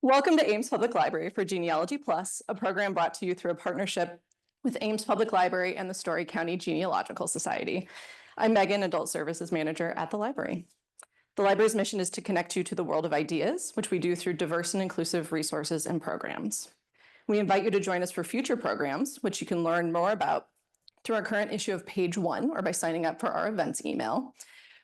Welcome to Ames Public Library for Genealogy Plus, a program brought to you through a partnership with Ames Public Library and the Story County Genealogical Society. I'm Megan, Adult Services Manager at the library. The library's mission is to connect you to the world of ideas, which we do through diverse and inclusive resources and programs. We invite you to join us for future programs, which you can learn more about through our current issue of Page One or by signing up for our events email.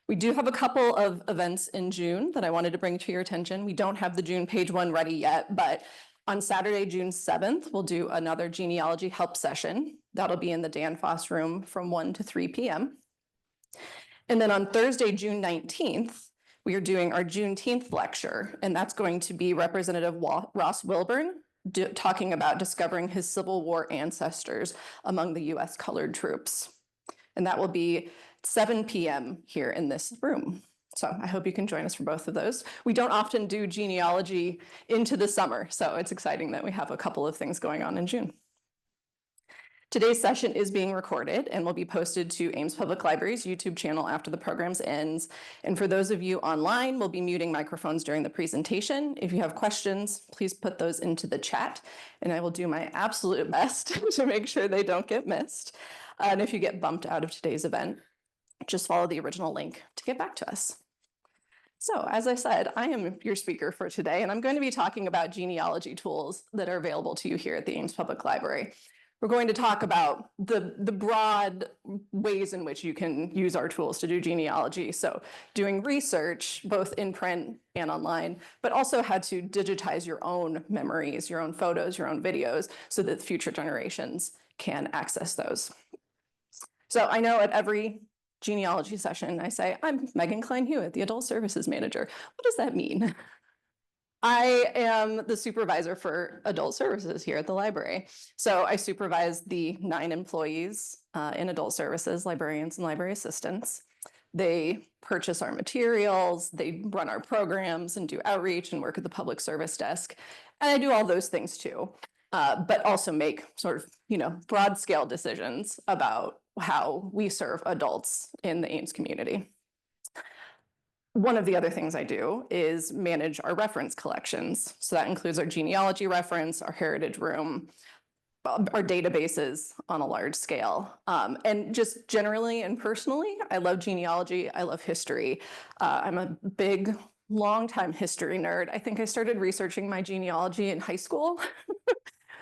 We do have a couple of events in June that I wanted to bring to your attention. We don't have the June Page One ready yet, but on Saturday, June 7th, we'll do another genealogy help session. That'll be in the Dan Foss room from 1 to 3 p.m. And then on Thursday, June 19th, we are doing our Juneteenth lecture, and that's going to be Representative Ross Wilburn talking about discovering his Civil War ancestors among the U.S. colored troops. And that will be 7 p.m. here in this room. So I hope you can join us for both of those. We don't often do genealogy into the summer, so it's exciting that we have a couple of things going on in June. Today's session is being recorded and will be posted to Ames Public Library's YouTube channel after the program's ends. And for those of you online, we'll be muting microphones during the presentation. If you have questions, please put those into the chat, and I will do my absolute best to make sure they don't get missed. And if you get bumped out of today's event, just follow the original link to get back to us. So as I said, I am your speaker for today, and I'm going to be talking about genealogy tools that are available to you here at the Ames Public Library. We're going to talk about the broad ways in which you can use our tools to do genealogy. So doing research, both in print and online, but also how to digitize your own memories, your own photos, your own videos, so that future generations can access those. So I know at every genealogy session, I say, I'm Megan Klein-Hewitt, the Adult Services Manager. What does that mean? I am the supervisor for adult services here at the library. So I supervise the 9 employees in adult services, librarians and library assistants. They purchase our materials, they run our programs and do outreach and work at the public service desk. And I do all those things too, but also make sort of, broad scale decisions about how we serve adults in the Ames community. One of the other things I do is manage our reference collections. So that includes our genealogy reference, our heritage room, our databases on a large scale. And just generally and personally, I love genealogy, I love history. I'm a big, long-time history nerd. I think I started researching my genealogy in high school.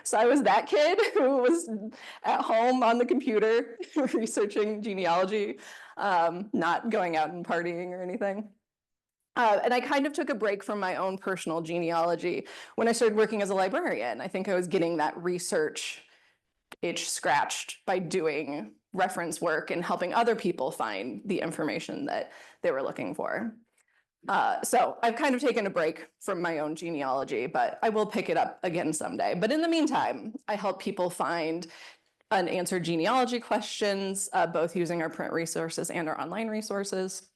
So I was that kid who was at home on the computer researching genealogy, not going out and partying or anything. And I kind of took a break from my own personal genealogy when I started working as a librarian. I think I was getting that research itch scratched by doing reference work and helping other people find the information that they were looking for. So I've kind of taken a break from my own genealogy, but I will pick it up again someday. But in the meantime, I help people find unanswered genealogy questions, both using our print resources and our online resources,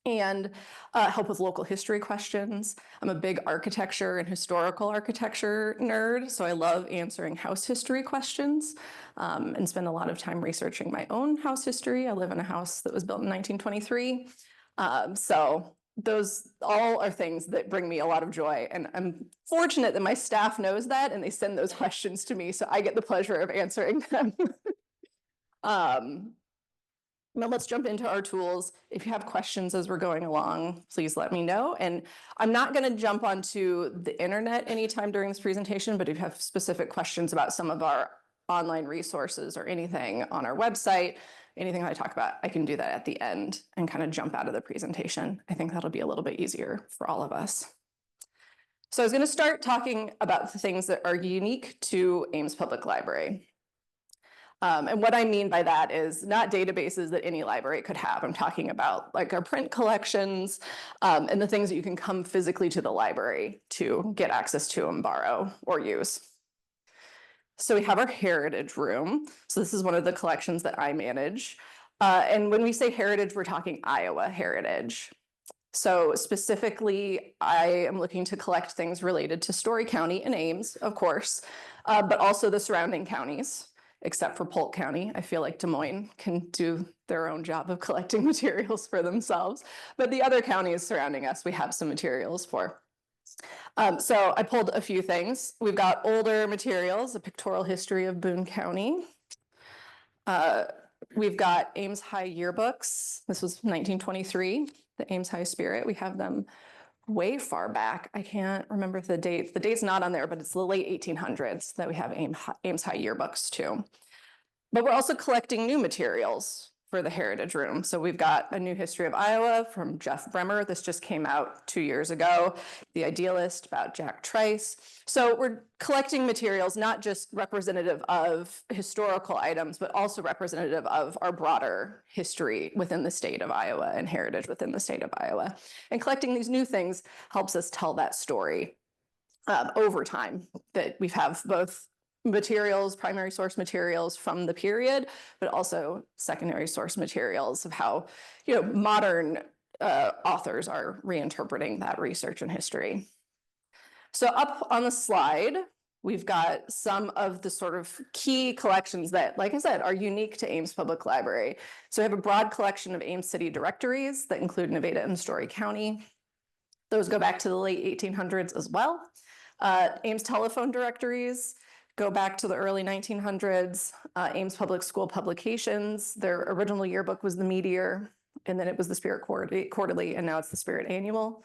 and help with local history questions. I'm a big architecture and historical architecture nerd, so I love answering house history questions and spend a lot of time researching my own house history. I live in a house that was built in 1923. So those all are things that bring me a lot of joy, and I'm fortunate that my staff knows that and they send those questions to me, so I get the pleasure of answering them. Now let's jump into our tools. If you have questions as we're going along, please let me know. And I'm not going to jump onto the internet anytime during this presentation, but if you have specific questions about some of our online resources or anything on our website, anything I talk about, I can do that at the end and kind of jump out of the presentation. I think that'll be a little bit easier for all of us. So I was going to start talking about the things that are unique to Ames Public Library. And what I mean by that is not databases that any library could have. I'm talking about like our print collections and the things that you can come physically to the library to get access to and borrow or use. So we have our heritage room. So this is one of the collections that I manage. And when we say heritage, we're talking Iowa heritage. So specifically, I am looking to collect things related to Story County and Ames, of course, but also the surrounding counties. Except for Polk County. I feel like Des Moines can do their own job of collecting materials for themselves, but the other counties surrounding us, we have some materials for. So I pulled a few things. We've got older materials, a pictorial history of Boone County. We've got Ames High yearbooks. This was 1923, the Ames High Spirit. We have them way far back. I can't remember the date. The date's not on there, but it's the late 1800s that we have Ames High yearbooks too. But we're also collecting new materials for the Heritage Room. So we've got a new history of Iowa from Jeff Bremer. This just came out 2 years ago. The Idealist about Jack Trice. So we're collecting materials not just representative of historical items, but also representative of our broader history within the state of Iowa and heritage within the state of Iowa. And collecting these new things helps us tell that story over time, that we have both materials, primary source materials from the period, but also secondary source materials of how, modern authors are reinterpreting that research and history. So up on the slide, we've got some of the sort of key collections that, like I said, are unique to Ames Public Library. So we have a broad collection of Ames city directories that include Nevada and Story County. Those go back to the late 1800s as well. Ames telephone directories go back to the early 1900s. Ames Public School publications, their original yearbook was the Meteor, and then it was the Spirit Quarterly, and now it's the Spirit Annual.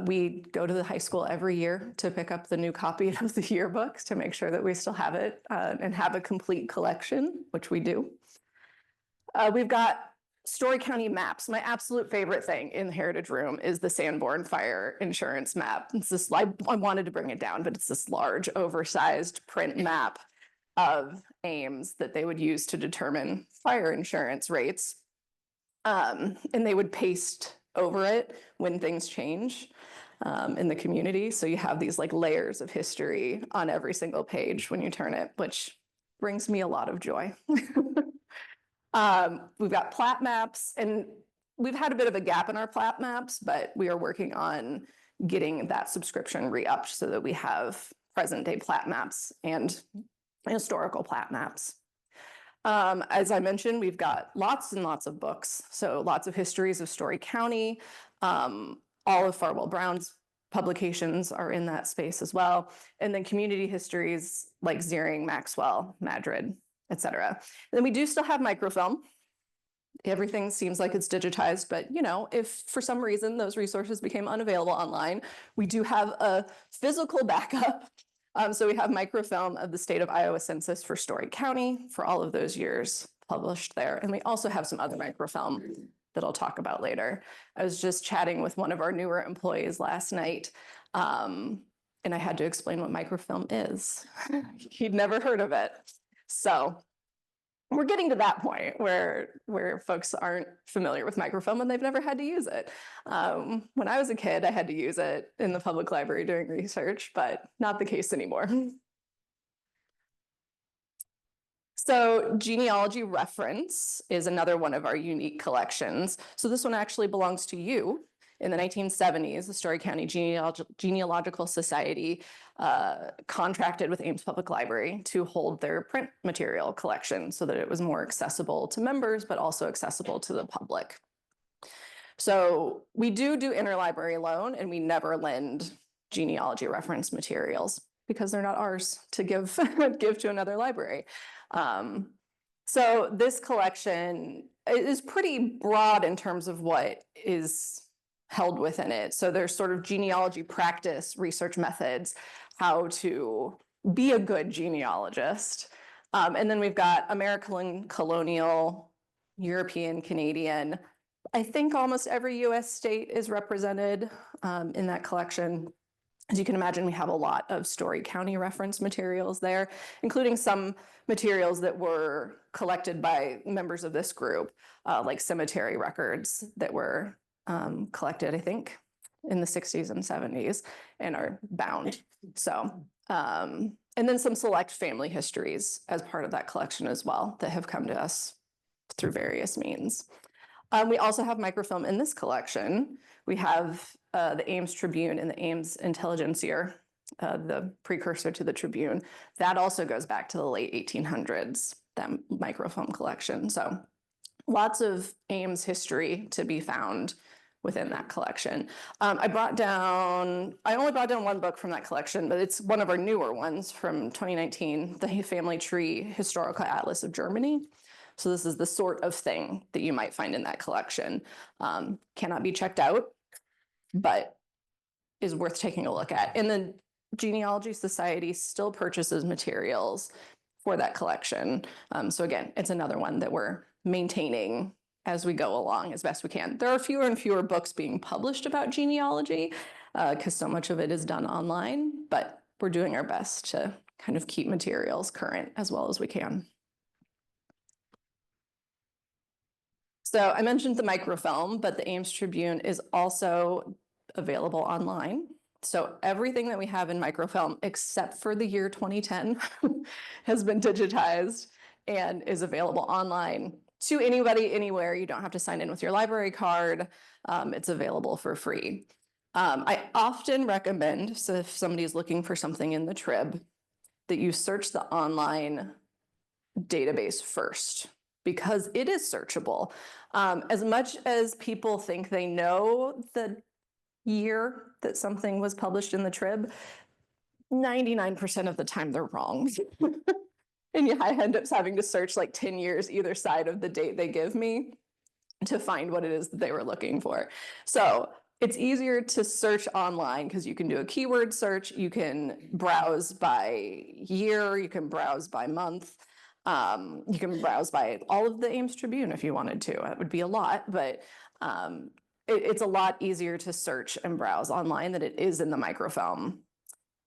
We go to the high school every year to pick up the new copy of the yearbooks to make sure that we still have it and have a complete collection, which we do. We've got Story County maps. My absolute favorite thing in the Heritage Room is the Sanborn Fire Insurance map. It's this, I wanted to bring it down, but it's this large, oversized print map of Ames that they would use to determine fire insurance rates. And they would paste over it when things change in the community. So you have these like layers of history on every single page when you turn it, which brings me a lot of joy. We've got plat maps, and we've had a bit of a gap in our plat maps, but we are working on getting that subscription re-upped so that we have present day plat maps and historical plat maps. As I mentioned, we've got lots and lots of books. So lots of histories of Story County. All of Farwell Brown's publications are in that space as well. And then community histories like Ziering, Maxwell, Madrid, etc. Then we do still have microfilm. Everything seems like it's digitized, but if for some reason those resources became unavailable online, we do have a physical backup. So we have microfilm of the state of Iowa census for Story County for all of those years published there. And we also have some other microfilm that I'll talk about later. I was just chatting with one of our newer employees last night, and I had to explain what microfilm is. He'd never heard of it. So we're getting to that point where folks aren't familiar with microfilm and they've never had to use it. When I was a kid, I had to use it in the public library doing research, but not the case anymore. So Genealogy Reference is another one of our unique collections. So this one actually belongs to you. In the 1970s, the Story County Genealogical Society contracted with Ames Public Library to hold their print material collection so that it was more accessible to members, but also accessible to the public. So we do interlibrary loan, and we never lend genealogy reference materials because they're not ours to give to another library. So this collection is pretty broad in terms of what is held within it. So there's sort of genealogy practice, research methods, how to be a good genealogist. And then we've got American, colonial, European, Canadian. I think almost every US state is represented in that collection. As you can imagine, we have a lot of Story County reference materials there, including some materials that were collected by members of this group, like cemetery records that were collected, I think, in the 60s and 70s and are bound. So, and then some select family histories as part of that collection as well that have come to us through various means. We also have microfilm in this collection. We have the Ames Tribune and the Ames Intelligencer, the precursor to the Tribune. That also goes back to the late 1800s, that microfilm collection. So lots of Ames history to be found within that collection. I only brought down one book from that collection, but it's one of our newer ones from 2019, the Family Tree Historical Atlas of Germany. So this is the sort of thing that you might find in that collection. Cannot be checked out, but is worth taking a look at. And the Genealogy Society still purchases materials for that collection. So again, it's another one that we're maintaining as we go along as best we can. There are fewer and fewer books being published about genealogy because so much of it is done online, but we're doing our best to kind of keep materials current as well as we can. So I mentioned the microfilm, but the Ames Tribune is also available online. So everything that we have in microfilm, except for the year 2010, has been digitized and is available online to anybody, anywhere. You don't have to sign in with your library card. It's available for free. I often recommend, so if somebody is looking for something in the Trib, that you search the online database first, because it is searchable. As much as people think they know the year that something was published in the Trib, 99% of the time they're wrong. And I end up having to search like 10 years either side of the date they give me to find what it is that they were looking for. So it's easier to search online because you can do a keyword search, you can browse by year, you can browse by month, you can browse by all of the Ames Tribune if you wanted to. It would be a lot, but it's a lot easier to search and browse online than it is in the microfilm.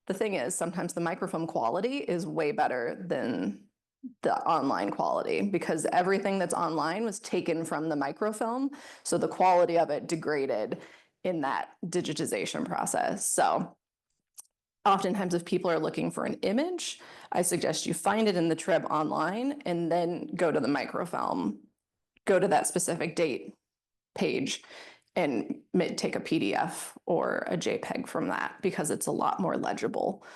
The thing is, sometimes the microfilm quality is way better than the online quality because everything that's online was taken from the microfilm. So the quality of it degraded in that digitization process. So oftentimes if people are looking for an image, I suggest you find it in the Trib online and then go to the microfilm, go to that specific date page and take a PDF or a JPEG from that because it's a lot more legible.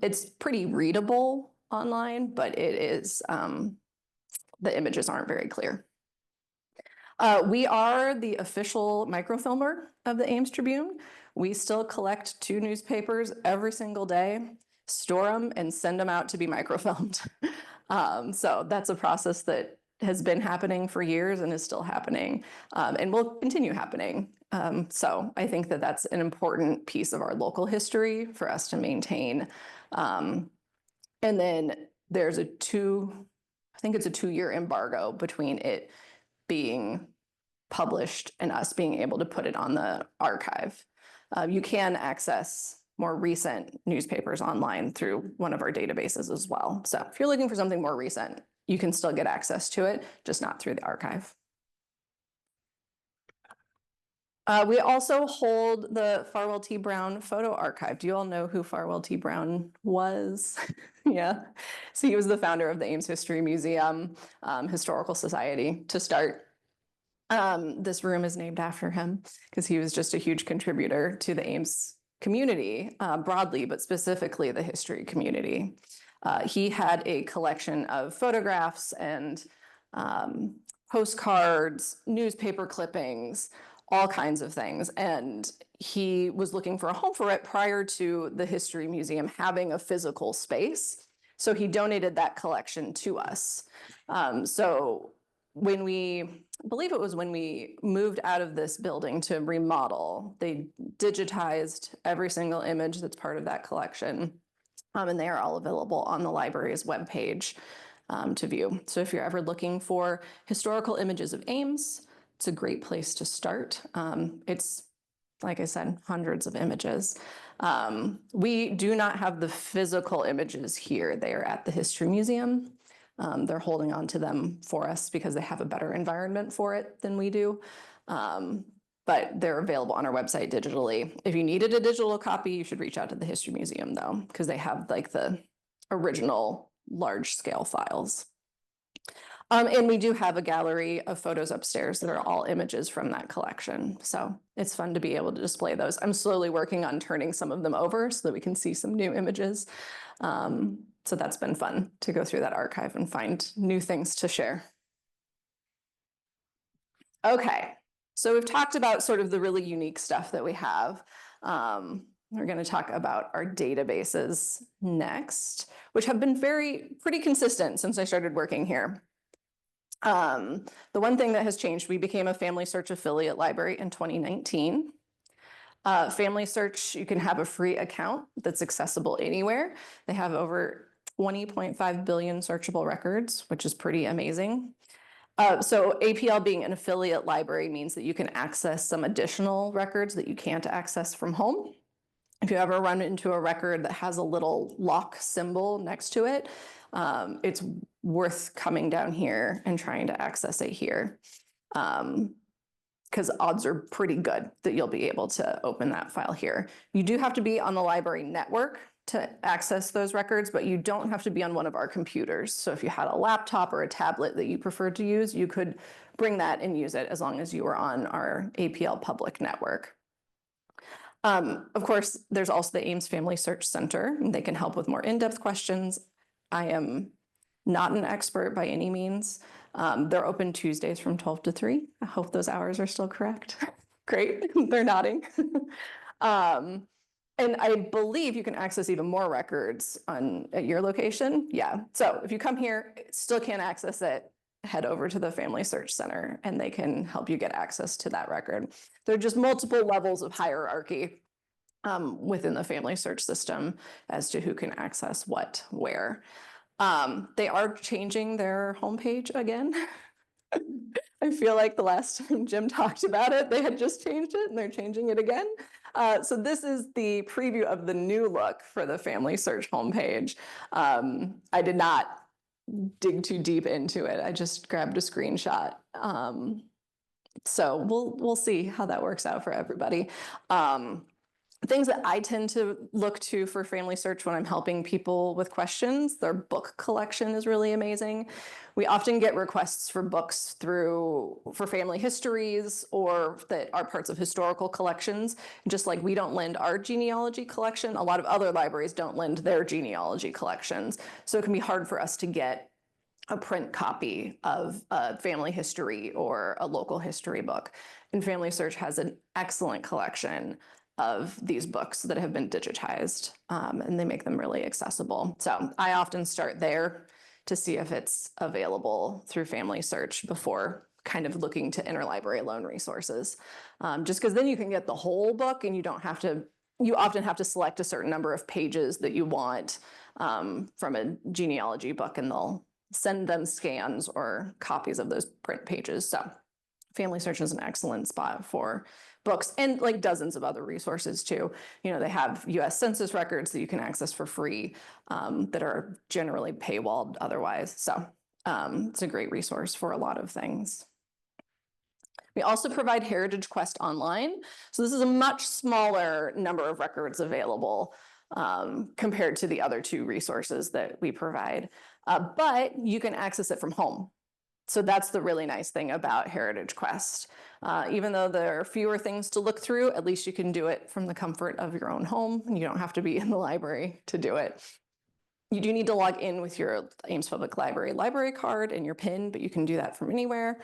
It's pretty readable online, but it is, the images aren't very clear. We are the official microfilmer of the Ames Tribune. We still collect 2 newspapers every single day, store them and send them out to be microfilmed. So that's a process that has been happening for years and is still happening and will continue happening. So I think that that's an important piece of our local history for us to maintain. And then there's I think it's a 2-year embargo between it being published and us being able to put it on the archive. You can access more recent newspapers online through one of our databases as well. So if you're looking for something more recent, you can still get access to it, just not through the archive. We also hold the Farwell T. Brown photo archive. Do you all know who Farwell T. Brown was? Yeah. So he was the founder of the Ames History Museum, Historical Society to start. This room is named after him because he was just a huge contributor to the Ames community broadly, but specifically the history community. He had a collection of photographs and postcards, newspaper clippings, all kinds of things. And he was looking for a home for it prior to the History Museum having a physical space. So he donated that collection to us. So when I believe it was when we moved out of this building to remodel, they digitized every single image that's part of that collection. And they are all available on the library's webpage to view. So if you're ever looking for historical images of Ames, it's a great place to start. It's, like I said, hundreds of images. We do not have the physical images here. They are at the History Museum. They're holding on to them for us because they have a better environment for it than we do. But they're available on our website digitally. If you needed a digital copy, you should reach out to the History Museum though, because they have like the original large scale files. And we do have a gallery of photos upstairs that are all images from that collection. So it's fun to be able to display those. I'm slowly working on turning some of them over so that we can see some new images. So that's been fun to go through that archive and find new things to share. Okay, So we've talked about sort of the really unique stuff that we have. We're going to talk about our databases next, which have been pretty consistent since I started working here. The one thing that has changed, we became a Family Search affiliate library in 2019. Family Search, you can have a free account that's accessible anywhere. They have over 20.5 billion searchable records, which is pretty amazing. So APL being an affiliate library means that you can access some additional records that you can't access from home. If you ever run into a record that has a little lock symbol next to it, it's worth coming down here and trying to access it here. Because odds are pretty good that you'll be able to open that file here. You do have to be on the library network to access those records, but you don't have to be on one of our computers. So if you had a laptop or a tablet that you preferred to use, you could bring that and use it as long as you were on our APL public network. Of course, there's also the Ames Family Search Center, and they can help with more in-depth questions. I am not an expert by any means. They're open Tuesdays from 12 to 3. I hope those hours are still correct. Great, they're nodding. And I believe you can access even more records at your location. Yeah, so if you come here, still can't access it, head over to the Family Search Center and they can help you get access to that record. There are just multiple levels of hierarchy within the Family Search system as to who can access what, where. They are changing their homepage again. I feel like the last time Jim talked about it, they had just changed it and they're changing it again. So this is the preview of the new look for the Family Search homepage. I did not dig too deep into it. I just grabbed a screenshot. So we'll see how that works out for everybody. Things that I tend to look to for Family Search when I'm helping people with questions, their book collection is really amazing. We often get requests for books for family histories or that are parts of historical collections. Just like we don't lend our genealogy collection, a lot of other libraries don't lend their genealogy collections. So it can be hard for us to get a print copy of a family history or a local history book. And Family Search has an excellent collection of these books that have been digitized, and they make them really accessible. So I often start there to see if it's available through Family Search before kind of looking to interlibrary loan resources. Just because then you can get the whole book and you often have to select a certain number of pages that you want from a genealogy book, and they'll send them scans or copies of those print pages. So Family Search is an excellent spot for books and like dozens of other resources too. You know, they have US Census records that you can access for free that are generally paywalled otherwise. So it's a great resource for a lot of things. We also provide Heritage Quest Online. So this is a much smaller number of records available compared to the other two resources that we provide, but you can access it from home. So that's the really nice thing about Heritage Quest. Even though there are fewer things to look through, at least you can do it from the comfort of your own home, and you don't have to be in the library to do it. You do need to log in with your Ames Public Library card and your PIN, but you can do that from anywhere.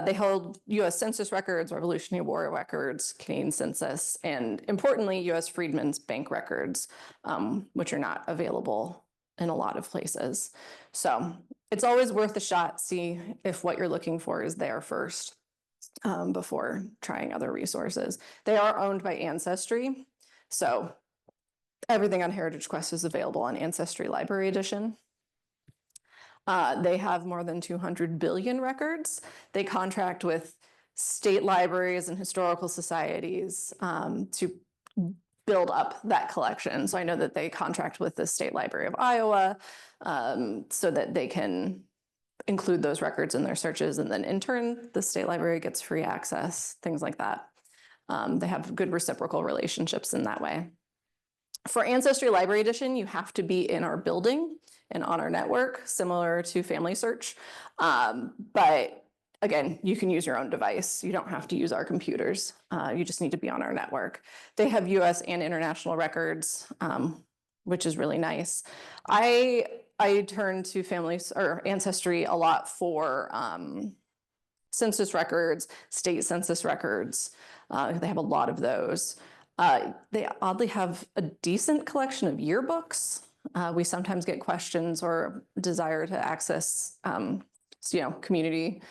They hold US Census records, Revolutionary War records, Canadian Census, and importantly, US Freedmen's Bank records, which are not available in a lot of places. So it's always worth a shot, see if what you're looking for is there first before trying other resources. They are owned by Ancestry, so everything on Heritage Quest is available on Ancestry Library Edition. They have more than 200 billion records. They contract with state libraries and historical societies to build up that collection. So I know that they contract with the State Library of Iowa so that they can include those records in their searches, and then in turn, the State Library gets free access, things like that. They have good reciprocal relationships in that way. For Ancestry Library Edition, you have to be in our building and on our network, similar to Family Search. But again, you can use your own device. You don't have to use our computers. You just need to be on our network. They have US and international records, which is really nice. I turn to Ancestry a lot for census records, state census records. They have a lot of those. They oddly have a decent collection of yearbooks. We sometimes get questions or desire to access, community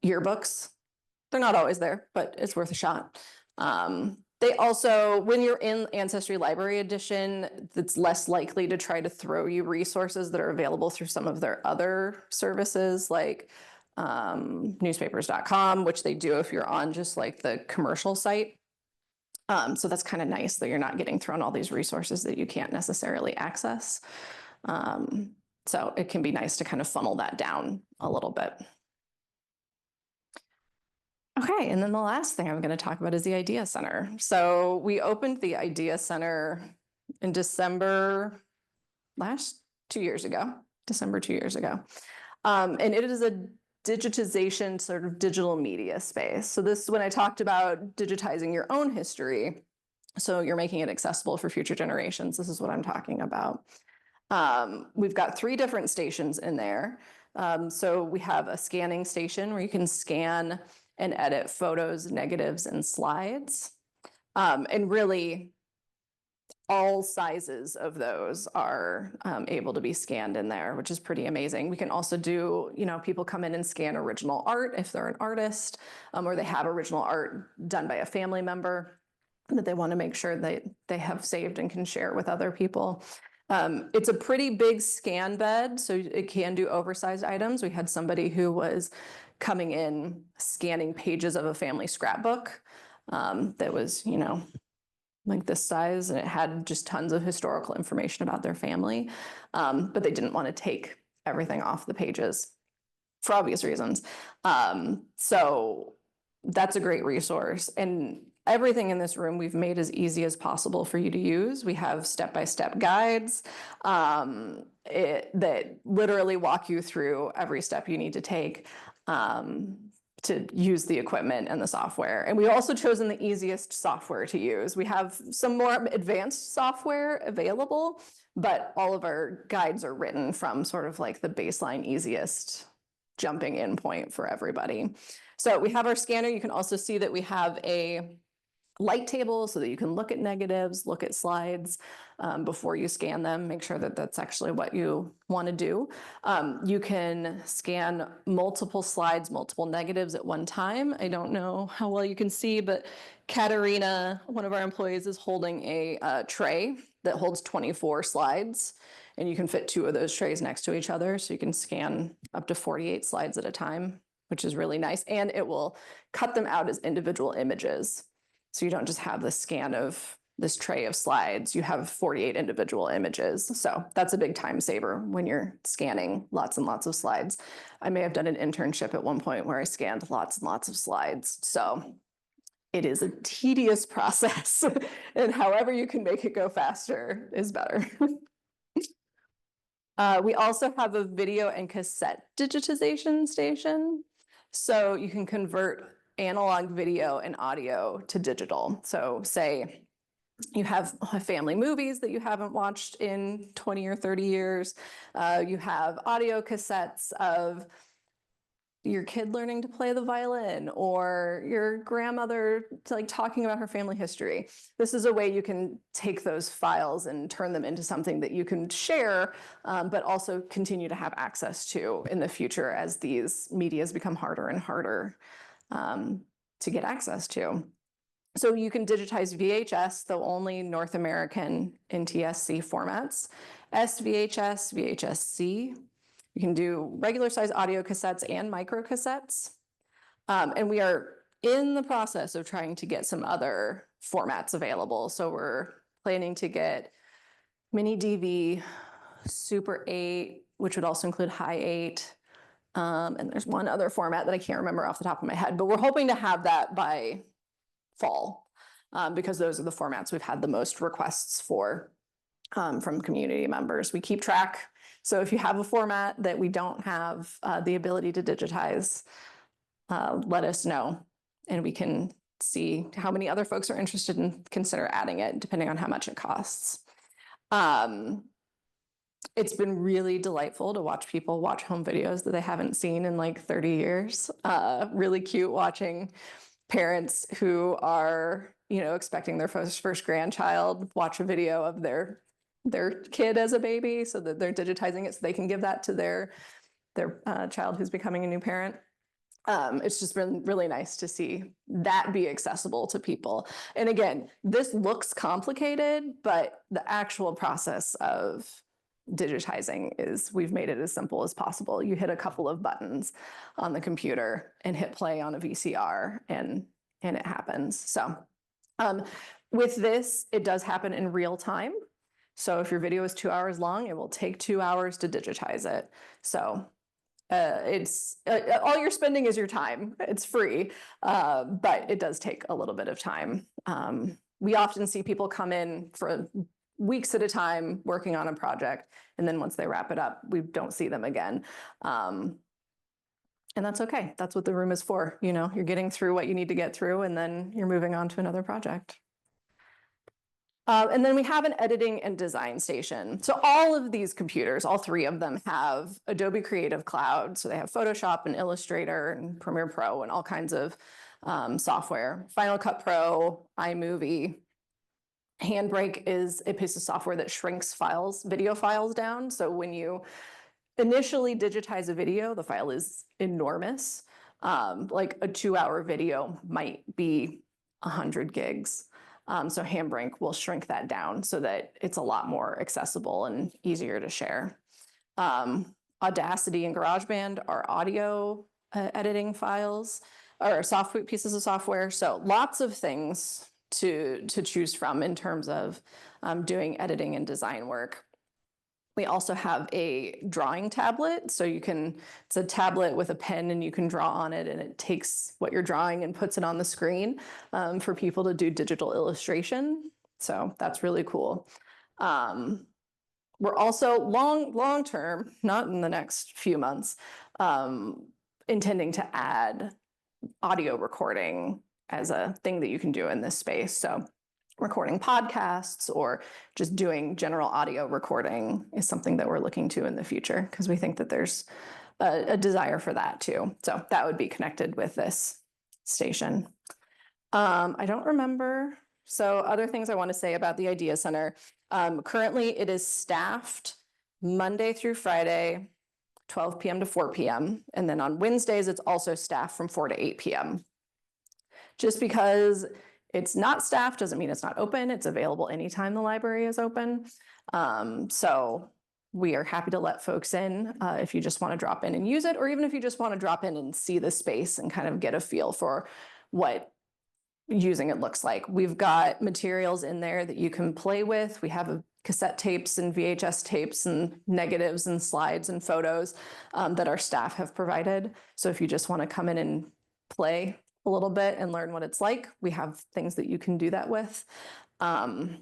yearbooks. They're not always there, but it's worth a shot. They also, when you're in Ancestry Library Edition, it's less likely to try to throw you resources that are available through some of their other services, like newspapers.com, which they do if you're on just like the commercial site. So that's kind of nice that you're not getting thrown all these resources that you can't necessarily access. So it can be nice to kind of funnel that down a little bit. Okay, and then the last thing I'm going to talk about is the Idea Center. So we opened the Idea Center in December 2 years ago, December 2 years ago. And it is a digitization sort of digital media space. So this, when I talked about digitizing your own history, so you're making it accessible for future generations, this is what I'm talking about. We've got 3 different stations in there. So we have a scanning station where you can scan and edit photos, negatives, and slides. And really, all sizes of those are able to be scanned in there, which is pretty amazing. We can also do, people come in and scan original art if they're an artist, or they have original art done by a family member that they want to make sure that they have saved and can share with other people. It's a pretty big scan bed, so it can do oversized items. We had somebody who was coming in, scanning pages of a family scrapbook that was, like this size, and it had just tons of historical information about their family, but they didn't want to take everything off the pages for obvious reasons. So that's a great resource. And everything in this room we've made as easy as possible for you to use. We have step-by-step guides that literally walk you through every step you need to take to use the equipment and the software. And we also chosen the easiest software to use. We have some more advanced software available, but all of our guides are written from sort of like the baseline easiest jumping in point for everybody. So we have our scanner. You can also see that we have a light table so that you can look at negatives, look at slides before you scan them, make sure that that's actually what you want to do. You can scan multiple slides, multiple negatives at one time. I don't know how well you can see, but Katerina, one of our employees, is holding a tray that holds 24 slides, and you can fit 2 of those trays next to each other, so you can scan up to 48 slides at a time, which is really nice, and it will cut them out as individual images. So you don't just have the scan of this tray of slides, you have 48 individual images. So that's a big time saver when you're scanning lots and lots of slides. I may have done an internship at one point where I scanned lots and lots of slides. So it is a tedious process, and however you can make it go faster is better. We also have a video and cassette digitization station. So you can convert analog video and audio to digital. So say you have family movies that you haven't watched in 20 or 30 years. You have audio cassettes of your kid learning to play the violin, or your grandmother talking about her family history. This is a way you can take those files and turn them into something that you can share, but also continue to have access to in the future as these medias become harder and harder to get access to. So you can digitize VHS, though only North American NTSC formats, SVHS, VHS-C. You can do regular size audio cassettes and micro cassettes. And we are in the process of trying to get some other formats available. So we're planning to get mini DV, Super 8, which would also include High 8. And there's one other format that I can't remember off the top of my head, but we're hoping to have that by fall, because those are the formats we've had the most requests for from community members. We keep track. So if you have a format that we don't have the ability to digitize, let us know, and we can see how many other folks are interested and consider adding it, depending on how much it costs. It's been really delightful to watch people watch home videos that they haven't seen in like 30 years. Really cute watching parents who are, expecting their first grandchild watch a video of their kid as a baby, so that they're digitizing it so they can give that to their child who's becoming a new parent. It's just been really nice to see that be accessible to people. And again, this looks complicated, but the actual process of digitizing is, we've made it as simple as possible. You hit a couple of buttons on the computer and hit play on a VCR, and it happens. So with this, it does happen in real time. So if your video is 2 hours long, it will take 2 hours to digitize it. So it's all you're spending is your time. It's free, but it does take a little bit of time. We often see people come in for weeks at a time working on a project, and then once they wrap it up, we don't see them again. And that's okay. That's what the room is for. You're getting through what you need to get through, and then you're moving on to another project. And then we have an editing and design station. So all of these computers, all three of them, have Adobe Creative Cloud. So they have Photoshop and Illustrator and Premiere Pro and all kinds of software. Final Cut Pro, iMovie. Handbrake is a piece of software that shrinks video files down. So when you initially digitize a video, the file is enormous. Like a 2-hour video might be 100 gigs. So Handbrake will shrink that down so that it's a lot more accessible and easier to share. Audacity and GarageBand are audio editing files or pieces of software. So lots of things to choose from in terms of doing editing and design work. We also have a drawing tablet. So it's a tablet with a pen, and you can draw on it, and it takes what you're drawing and puts it on the screen for people to do digital illustration. So that's really cool. We're also long term, not in the next few months, intending to add audio recording as a thing that you can do in this space. So recording podcasts or just doing general audio recording is something that we're looking to in the future, because we think that there's a desire for that too. So that would be connected with this station. I don't remember. So other things I want to say about the Idea Center. Currently it is staffed Monday through Friday, 12 p.m. to 4 p.m. And then on Wednesdays, it's also staffed from 4 to 8 p.m. Just because it's not staffed doesn't mean it's not open. It's available anytime the library is open. So we are happy to let folks in if you just want to drop in and use it, or even if you just want to drop in and see the space and kind of get a feel for what using it looks like. We've got materials in there that you can play with. We have cassette tapes and VHS tapes and negatives and slides and photos that our staff have provided. So if you just want to come in and play a little bit and learn what it's like, we have things that you can do that with. And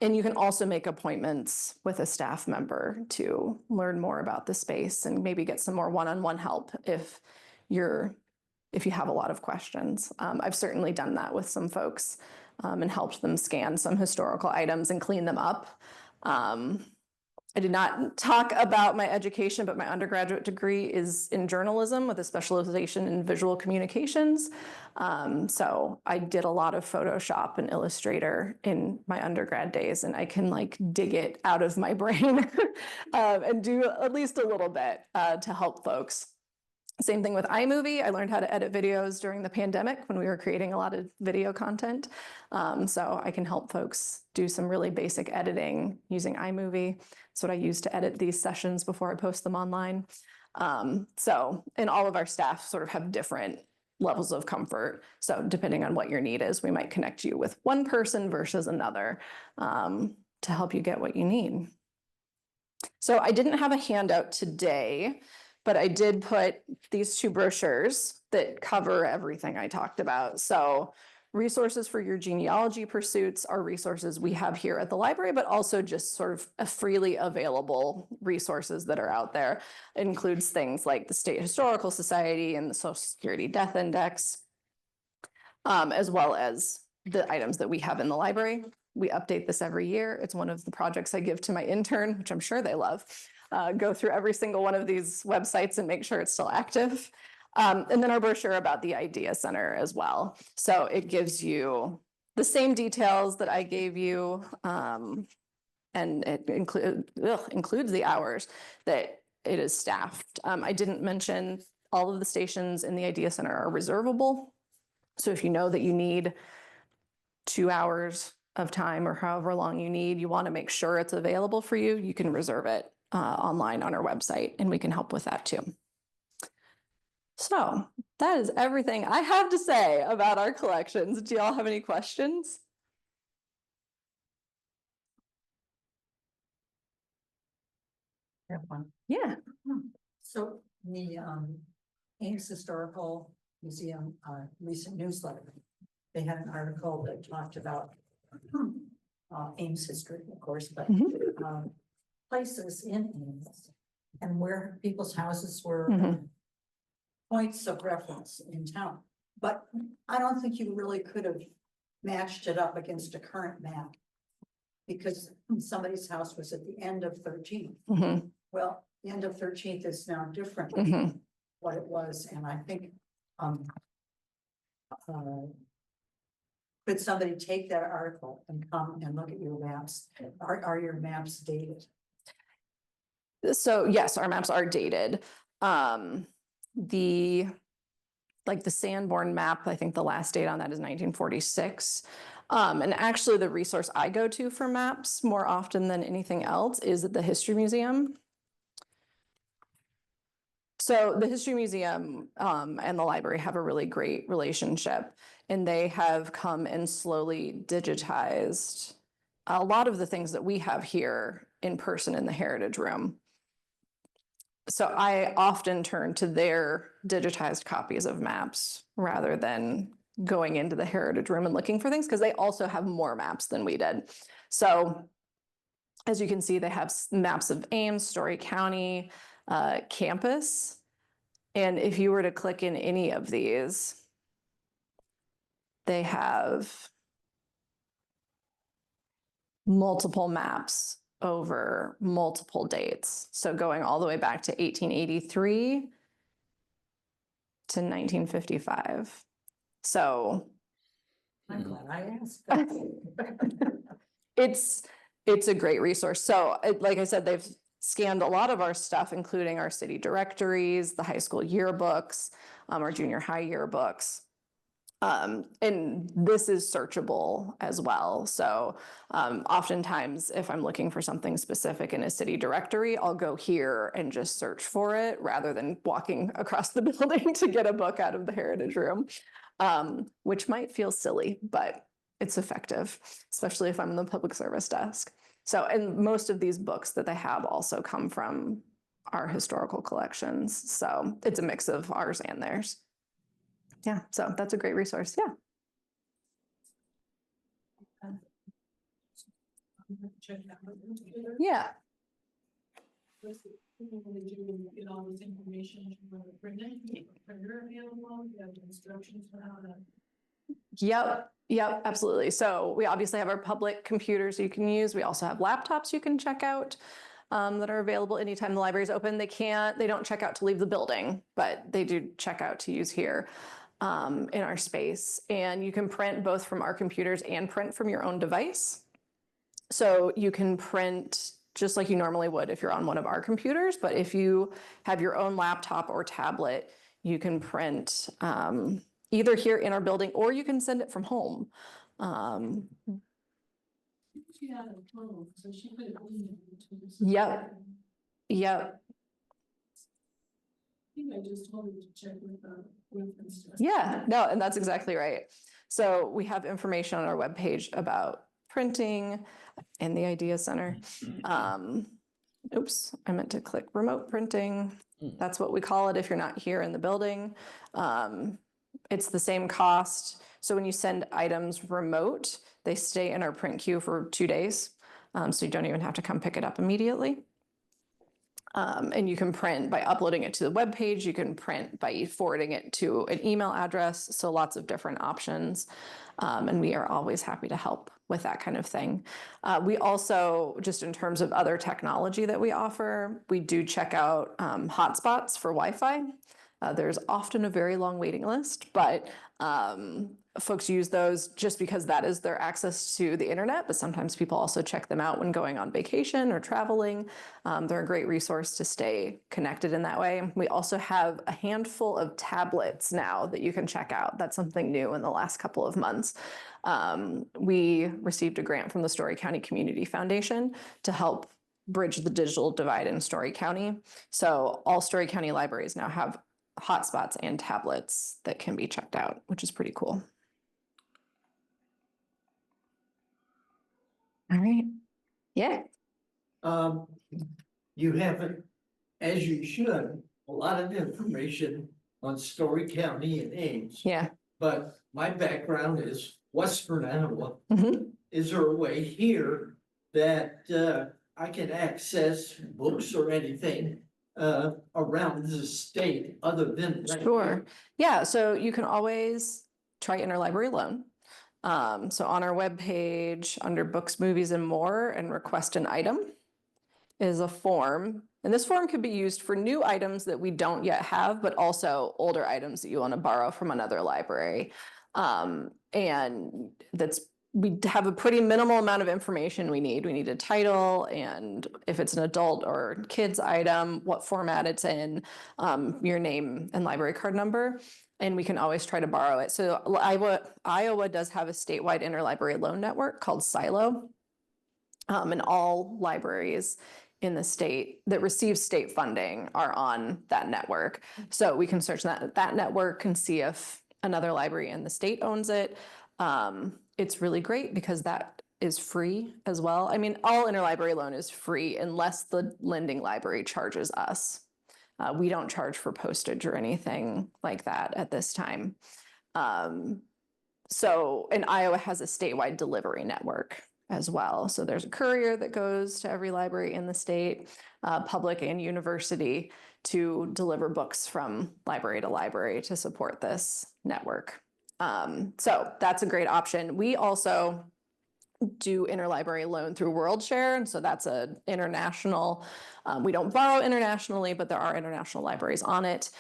you can also make appointments with a staff member to learn more about the space and maybe get some more one-on-one help if you have a lot of questions. I've certainly done that with some folks and helped them scan some historical items and clean them up. I did not talk about my education, but my undergraduate degree is in journalism with a specialization in visual communications. So I did a lot of Photoshop and Illustrator in my undergrad days, and I can dig it out of my brain and do at least a little bit to help folks. Same thing with iMovie. I learned how to edit videos during the pandemic when we were creating a lot of video content. So I can help folks do some really basic editing using iMovie. That's what I use to edit these sessions before I post them online. And all of our staff sort of have different levels of comfort. So depending on what your need is, we might connect you with one person versus another to help you get what you need. So I didn't have a handout today, but I did put these two brochures that cover everything I talked about. So resources for your genealogy pursuits are resources we have here at the library, but also just sort of a freely available resources that are out there. It includes things like the State Historical Society and the Social Security Death Index, as well as the items that we have in the library. We update this every year. It's one of the projects I give to my intern, which I'm sure they love. Go through every single one of these websites and make sure it's still active. And then our brochure about the Idea Center as well. So it gives you the same details that I gave you, and it includes the hours that it is staffed. I didn't mention all of the stations in the Idea Center are reservable. So if you know that you need 2 hours of time or however long you need, you want to make sure it's available for you, you can reserve it online on our website, and we can help with that too. So that is everything I have to say about our collections. Do y'all have any questions? I have one. Yeah. So the Ames Historical Museum recent newsletter, they had an article that talked about Ames history, of course, but places in Ames and where people's houses were points of reference in town. But I don't think you really could have matched it up against a current map, because somebody's house was at the end of 13th. Well, the end of 13th is now different than what it was, and I think could somebody take that article and come and look at your maps? Are your maps dated? So yes, our maps are dated. The Sanborn map, I think the last date on that is 1946. And actually the resource I go to for maps more often than anything else is the History Museum. So the History Museum and the library have a really great relationship, and they have come and slowly digitized a lot of the things that we have here in person in the Heritage Room. So I often turn to their digitized copies of maps rather than going into the Heritage Room and looking for things, because they also have more maps than we did. So as you can see, they have maps of Ames, Story County, campus. And if you were to click in any of these, they have multiple maps over multiple dates. So going all the way back to 1883 to 1955. So I'm glad I asked. it's a great resource. So like I said, they've scanned a lot of our stuff, including our city directories, the high school yearbooks, our junior high yearbooks. And this is searchable as well. So oftentimes if I'm looking for something specific in a city directory, I'll go here and just search for it rather than walking across the building to get a book out of the Heritage Room, which might feel silly, but it's effective, especially if I'm in the public service desk. So, and most of these books that they have also come from our historical collections. So it's a mix of ours and theirs. Yeah, so that's a great resource. Yeah. Yeah. Yep, absolutely. So we obviously have our public computers you can use. We also have laptops you can check out that are available anytime the library is open. They don't check out to leave the building, but they do check out to use here in our space. And you can print both from our computers and print from your own device. So you can print just like you normally would if you're on one of our computers, but if you have your own laptop or tablet, you can print either here in our building, or you can send it from home. She had a phone, so she could. Yep. I think I just told her to check with stuff. Yeah, no, and that's exactly right. So we have information on our webpage about printing in the Idea Center. Oops, I meant to click remote printing. That's what we call it if you're not here in the building. It's the same cost. So when you send items remote, they stay in our print queue for 2 days. So you don't even have to come pick it up immediately. And you can print by uploading it to the webpage. You can print by forwarding it to an email address. So lots of different options. And we are always happy to help. with that kind of thing. We also, just in terms of other technology that we offer, we do check out hotspots for Wi-Fi. There's often a very long waiting list, but folks use those just because that is their access to the internet, but sometimes people also check them out when going on vacation or traveling. They're a great resource to stay connected in that way. We also have a handful of tablets now that you can check out. That's something new in the last couple of months. We received a grant from the Story County Community Foundation to help bridge the digital divide in Story County. So all Story County libraries now have hotspots and tablets that can be checked out, which is pretty cool. All right. Yeah. You haven't, as you should, a lot of information on Story County and Ames. Yeah. But my background is Western Iowa. Mhm. Is there a way here that I can access books or anything around the state other than? right Sure. here? Yeah. So you can always try interlibrary loan. So on our webpage, under books, movies, and more, and request an item is a form. And this form could be used for new items that we don't yet have, but also older items that you want to borrow from another library. And we have a pretty minimal amount of information we need. We need a title, and if it's an adult or kids item, what format it's in, your name and library card number, and we can always try to borrow it. So Iowa does have a statewide interlibrary loan network called Silo. And all libraries in the state that receive state funding are on that network. So we can search that network and see if another library in the state owns it. It's really great because that is free as well. I mean, all interlibrary loan is free unless the lending library charges us. We don't charge for postage or anything like that at this time. And Iowa has a statewide delivery network as well. So there's a courier that goes to every library in the state, public and university, to deliver books from library to library to support this network. So that's a great option. We also do interlibrary loan through WorldShare, and so that's an international, we don't borrow internationally, but there are international libraries on it.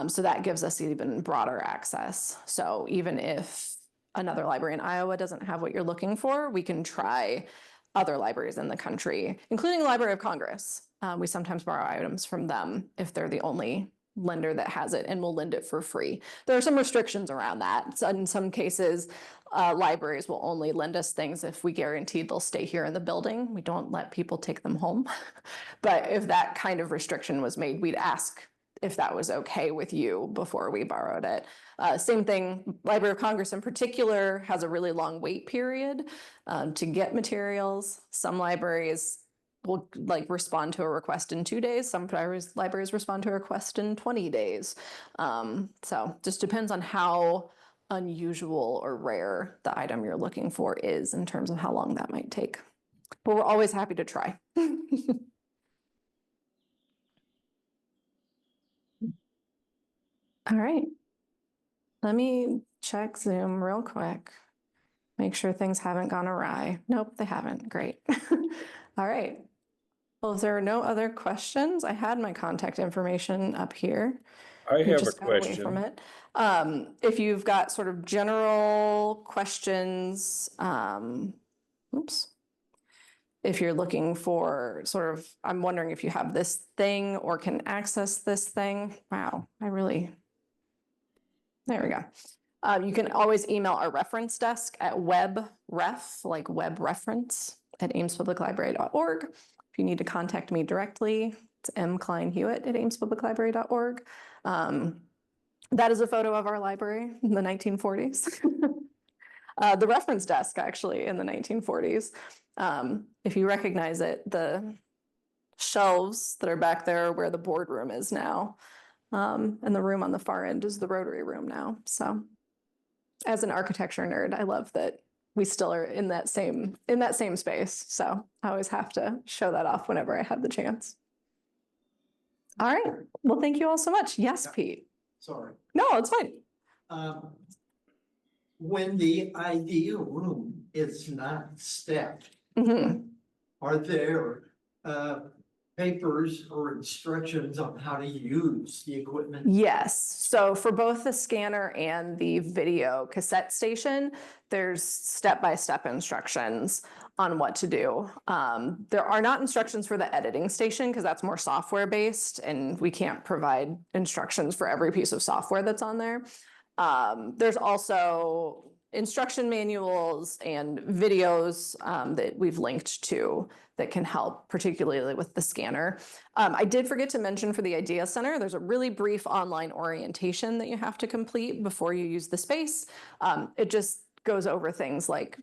So that gives us even broader access. So even if another library in Iowa doesn't have what you're looking for, we can try other libraries in the country, including the Library of Congress. We sometimes borrow items from them if they're the only lender that has it, and we'll lend it for free. There are some restrictions around that. So in some cases, libraries will only lend us things if we guarantee they'll stay here in the building. We don't let people take them home. But if that kind of restriction was made, we'd ask if that was okay with you before we borrowed it. Same thing, Library of Congress in particular has a really long wait period to get materials. Some libraries will respond to a request in 2 days. Some libraries respond to a request in 20 days. So just depends on how unusual or rare the item you're looking for is in terms of how long that might take. But we're always happy to try. All right. Let me check Zoom real quick. Make sure things haven't gone awry. Nope, they haven't. Great. All right. Well, if there are no other questions, I had my contact information up here. I You have a just got away from question. it. If you've got sort of general questions, oops. If you're looking for sort of, I'm wondering if you have this thing or can access this thing. Wow, there we go. You can always email our reference desk at webref, like web reference, at amespubliclibrary.org. If you need to contact me directly, it's mkleinhewitt@amespubliclibrary.org. That is a photo of our library in the 1940s. The reference desk, actually, in the 1940s. If you recognize it, the shelves that are back there are where the boardroom is now. And the room on the far end is the Rotary Room now. So as an architecture nerd, I love that we still are in that same space. So I always have to show that off whenever I have the chance. All right. Well, thank you all so much. Yes, Yeah. Pete. Sorry. No, it's fine. when the idea room is not staffed, Mhm. are there papers or instructions on how to use the equipment? Yes, so for both the scanner and the video cassette station, there's step-by-step instructions on what to do. There are not instructions for the editing station because that's more software-based and we can't provide instructions for every piece of software that's on there. There's also instruction manuals and videos that we've linked to that can help, particularly with the scanner. I did forget to mention for the Idea Center, there's a really brief online orientation that you have to complete before you use the space. It just goes over things like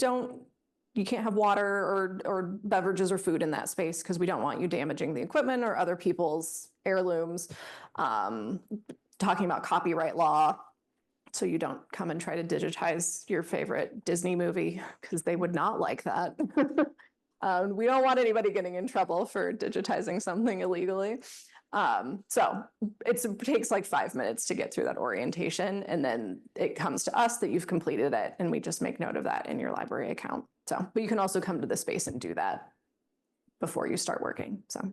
you can't have water or beverages or food in that space because we don't want you damaging the equipment or other people's heirlooms. Talking about copyright law, so you don't come and try to digitize your favorite Disney movie because they would not like that. We don't want anybody getting in trouble for digitizing something illegally. So it takes like 5 minutes to get through that orientation, and then it comes to us that you've completed it, and we just make note of that in your library account. So, but you can also come to the space and do that before you start working. So.